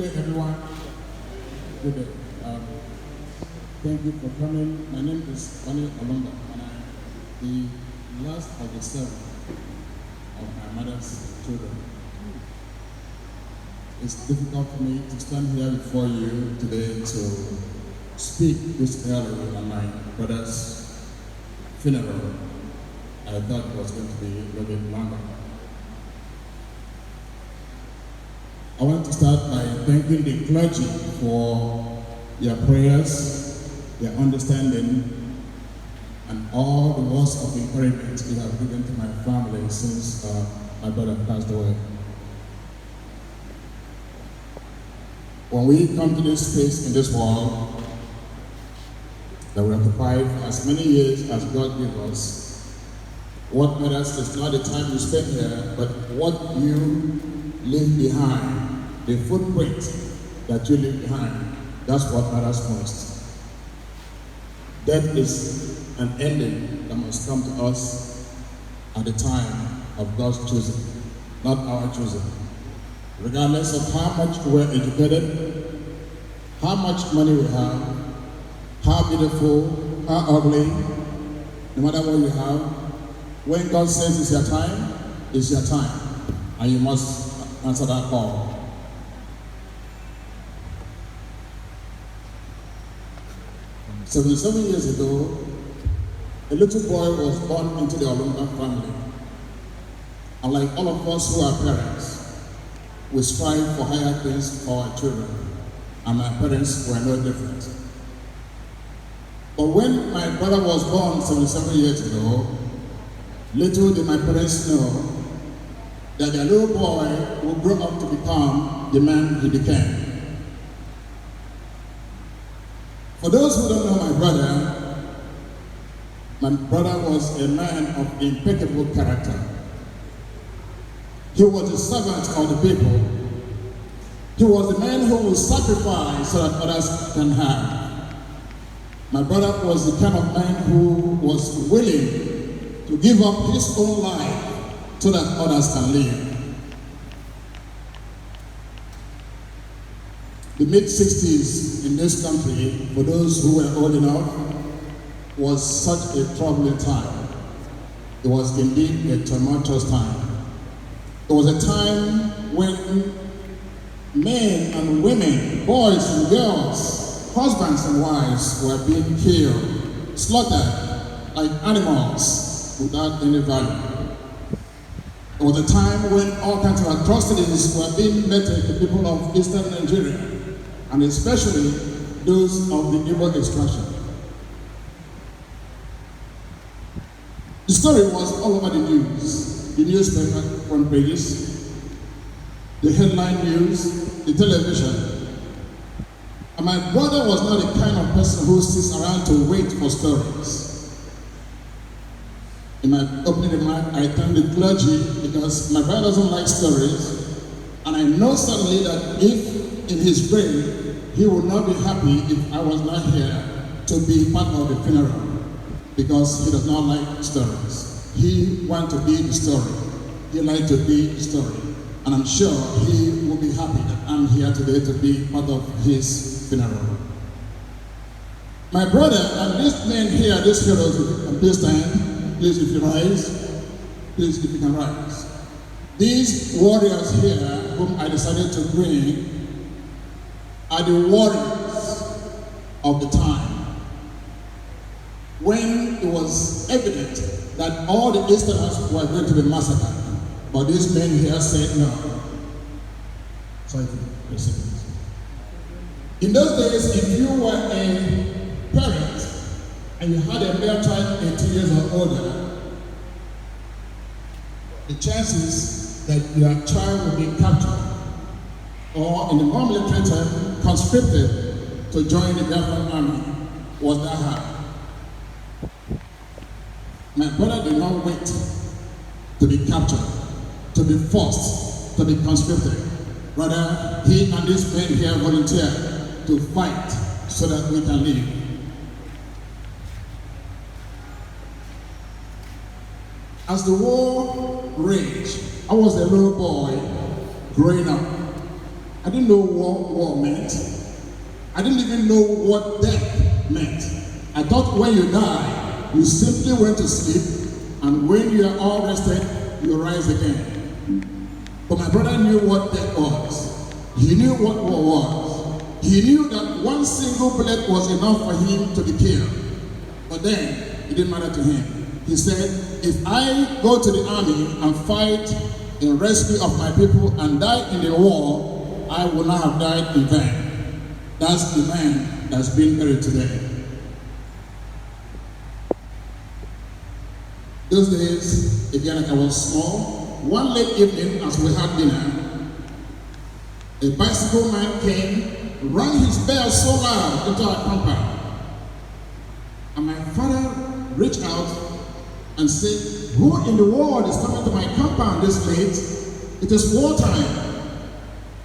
day, everyone. Good day. Thank you for coming. My name is Oni Olonga, and I'm the last of the 7 of my mother's children. It's difficult for me to stand here before you today to speak this early on my brother's funeral. I thought it was going to be a little bit longer. I want to start by thanking the clergy for your prayers, your understanding, and all the words of encouragement you have given to my family since my brother passed away. When we come to this space in this world that we occupy for as many years as God gave us, what matters is not the time you spend here, but what you leave behind, the footprint that you leave behind. That's what matters most. Death is an ending that must come to us at the time of God's choosing, not our choosing. Regardless of how much we're educated, how much money we have, how beautiful, how ugly, no matter what you have, when God says it's your time, it's your time, and you must answer that call. 77 years ago, a little boy was born into the Olunga family. And like all of us who are parents, we strive for higher things for our children, and my parents were no different. But when my brother was born 77 years ago, little did my parents know that their little boy would grow up to become the man he became. For those who don't know my brother was a man of impeccable character. He was a servant of the people. He was a man who would sacrifice so that others can have. My brother was the kind of man who was willing to give up his own life so that others can live. The mid-60s in this country, for those who were old enough, was such a troubling time. It was indeed a tumultuous time. It was a time when men and women, boys and girls, husbands and wives were being killed, slaughtered like animals without any value. It was a time when all kinds of atrocities were being meted to people of Eastern Nigeria, and especially those of the Igbo extraction. The story was all over the news, the newspaper front pages, the headline news, the television. And my brother was not the kind of person who sits around to wait for stories. In my opening remark, I thank the clergy because my brother doesn't like stories, and I know certainly that if in his brain he would not be happy if I was not here to be part of the funeral, because he does not like stories. He wants to be the story. He likes to be the story. And I'm sure he will be happy that I'm here today to be part of his funeral. My brother and this man here, this hero, please stand. Please, if you rise. Please, if you can rise. These warriors here, whom I decided to bring, are the warriors of the time when it was evident that all the Easterners were going to be massacred. But these men here said no. Sorry for the second. In those days, if you were a parent and you had a male child 18 years or older, the chances that your child would be captured or in the more military term, conscripted to join the Biafran army was that high. My brother did not wait to be captured, to be forced, to be conscripted. Rather, he and this men here volunteered to fight so that we can live. As the war raged, I was a little boy growing up. I didn't know what war meant. I didn't even know what death meant. I thought when you die, you simply went to sleep, and when you are all rested, you rise again. But my brother knew what death was. He knew what war was. He knew that one single bullet was enough for him to be killed. But then, it didn't matter to him. He said, if I go to the army and fight in rescue of my people and die in the war, I will not have died in vain. That's the man that's being buried today. Those days, again, like I was small, one late evening as we had dinner, a bicycle man came, rang his bell so loud into our compound. And my father reached out and said, who in the world is coming to my compound this late? It is wartime.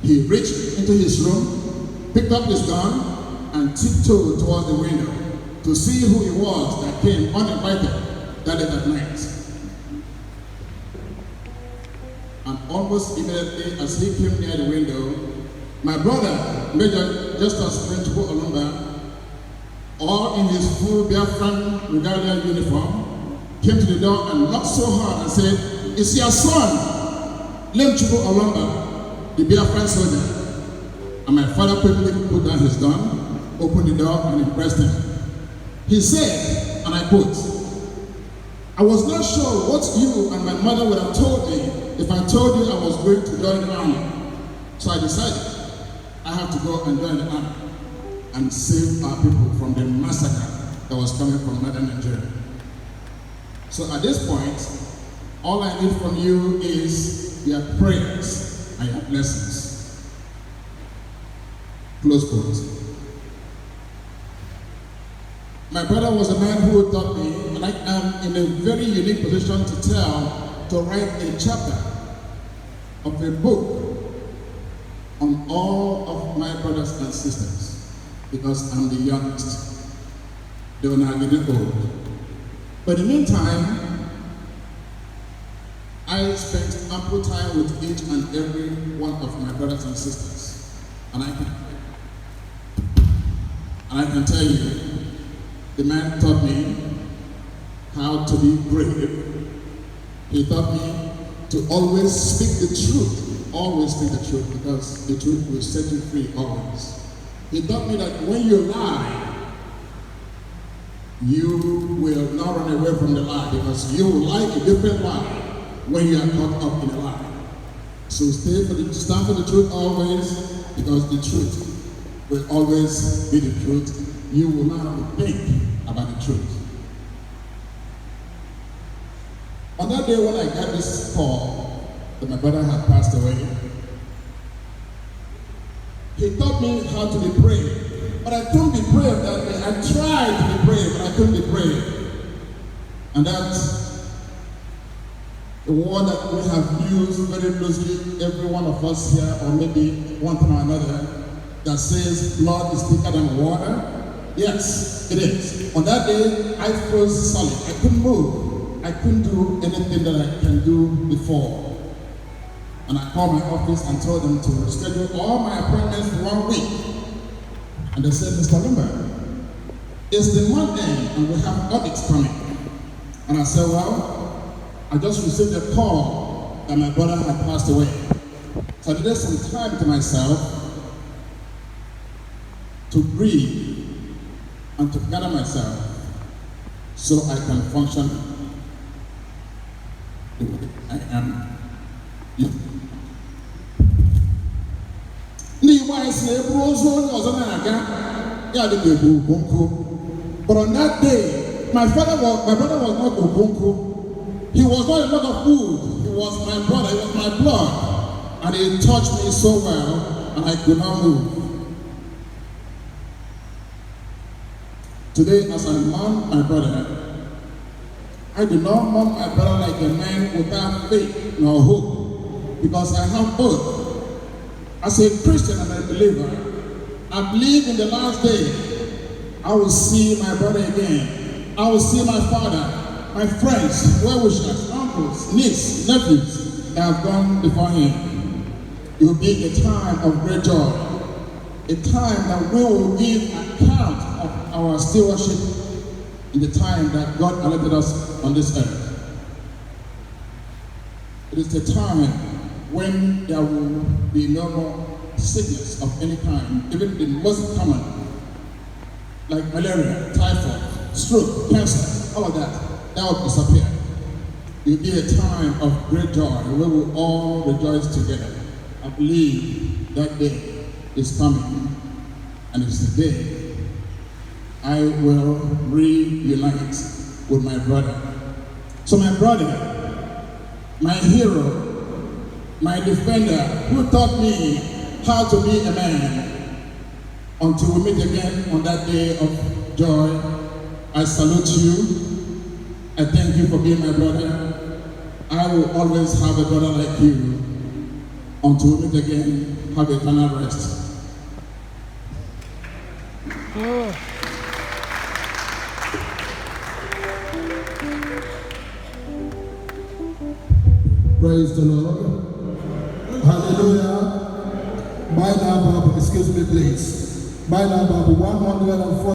He reached into his room, picked up his gun, and tiptoed towards the window to see who it was that came uninvited that late at night. And almost immediately as he came near the window, my brother, Major Justus Menchukwu Olumba, all in his full Biafran regalia uniform, came to the door and knocked so hard and said, it's your son, Lemchukwu Olumba, the Biafran soldier. And my father quickly put down his gun, opened the door and impressed him. He said, and I quote, I was not sure what you and my mother would have told me if I told you I was going to join the army. So I decided I have to go and join the army and save our people from the massacre that was coming from northern Nigeria. So at this point, all I need from you is your prayers and your blessings. Close quote. My brother was a man who taught me, and I am in a very unique position to write a chapter of a book on all of my brothers and sisters, because I'm the youngest. They were now getting old. But in the meantime, I spent ample time with each and every one of my brothers and sisters. And I can tell you, the man taught me how to be brave. He taught me to always speak the truth. Always speak the truth, because the truth will set you free always. He taught me that when you lie, you will not run away from the lie, because you will lie a different lie when you are caught up in a lie. So stand for the truth always, because the truth will always be the truth. You will not have to think about the truth. On that day when I got this call that my brother had passed away, he taught me how to be brave. But I couldn't be brave that day. I tried to be brave, but I couldn't be brave. And that's a word that we have used very loosely, every one of us here, or maybe one time or another, that says blood is thicker than water. Yes, it is. On that day, I froze solid. I couldn't move. I couldn't do anything that I can do before. And I called my office and told them to schedule all my appointments for 1 week. And they said, Mr. Lumber, it's the month end and we have audits coming. And I said, well, I just received a call that my brother had passed away. So I needed some time to myself to breathe and to gather myself so I can function the way I am. But on that day, my brother was not Obunku. He was not a lot of food. He was my brother, he was my blood. And he touched me so well, and I could not move. Today, as I mourn my brother, I do not mourn my brother like a man without faith nor hope, because I have both. As a Christian and a believer, I believe in the last day, I will see my brother again. I will see my father, my friends, well-wishers, uncles, nieces, nephews that have gone before him. It will be a time of great joy, a time that we will give account of our stewardship in the time that God allotted us on this earth. It is the time when there will be no more sickness of any kind, even the most common, like malaria, typhoid, stroke, cancer, all of that will disappear. It will be a time of great joy. We will all rejoice together. I believe that day is coming, and it's the day I will reunite with my brother. So my brother, my hero, my defender, who taught me how to be a man, until we meet again on that day of joy, I salute you. I thank you for being my brother. I will always have a brother like you. Until we meet again, have eternal rest. Praise the Lord. Hallelujah. By now, Bible, excuse me, please. By now, Bible 140.